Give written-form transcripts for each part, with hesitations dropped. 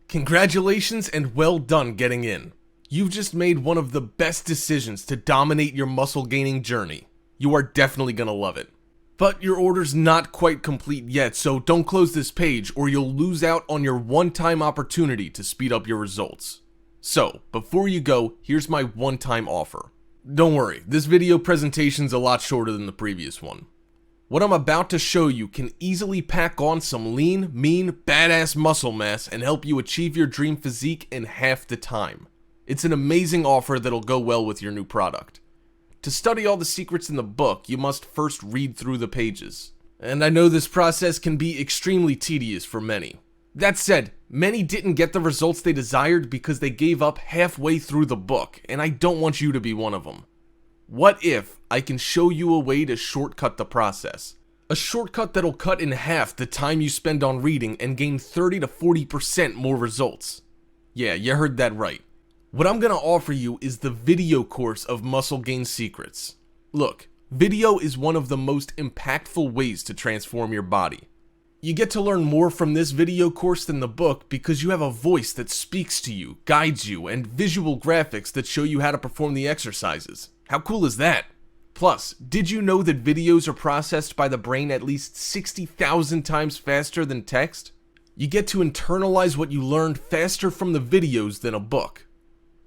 Congratulations and well done getting in. You've just made one of the best decisions to dominate your muscle gaining journey. You are definitely gonna love it. But your order's not quite complete yet, so don't close this page or you'll lose out on your one-time opportunity to speed up your results. So, before you go, here's my one-time offer. Don't worry, this video presentation's a lot shorter than the previous one. What I'm about to show you can easily pack on some lean, mean, badass muscle mass and help you achieve your dream physique in half the time. It's an amazing offer that'll go well with your new product. To study all the secrets in the book, you must first read through the pages. And I know this process can be extremely tedious for many. That said, many didn't get the results they desired because they gave up halfway through the book, and I don't want you to be one of them. What if I can show you a way to shortcut the process? A shortcut that'll cut in half the time you spend on reading and gain 30 to 40% more results. Yeah, you heard that right. What I'm gonna offer you is the video course of muscle gain secrets. Look, video is one of the most impactful ways to transform your body. You get to learn more from this video course than the book because you have a voice that speaks to you, guides you, and visual graphics that show you how to perform the exercises. How cool is that? Plus, did you know that videos are processed by the brain at least 60,000 times faster than text? You get to internalize what you learned faster from the videos than a book.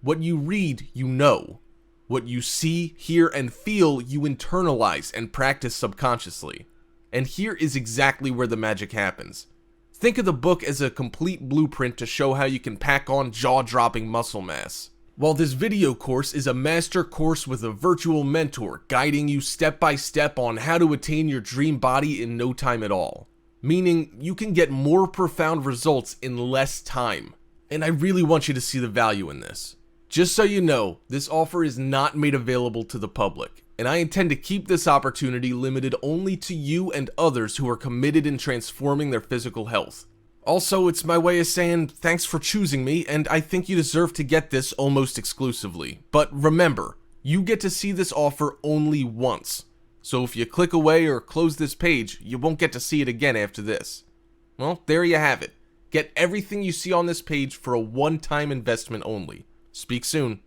What you read, you know. What you see, hear, and feel, you internalize and practice subconsciously. And here is exactly where the magic happens. Think of the book as a complete blueprint to show how you can pack on jaw-dropping muscle mass. While this video course is a master course with a virtual mentor guiding you step by step on how to attain your dream body in no time at all. Meaning, you can get more profound results in less time. And I really want you to see the value in this. Just so you know, this offer is not made available to the public, and I intend to keep this opportunity limited only to you and others who are committed in transforming their physical health. Also, it's my way of saying thanks for choosing me, and I think you deserve to get this almost exclusively. But remember, you get to see this offer only once. So if you click away or close this page, you won't get to see it again after this. Well, there you have it. Get everything you see on this page for a one-time investment only. Speak soon.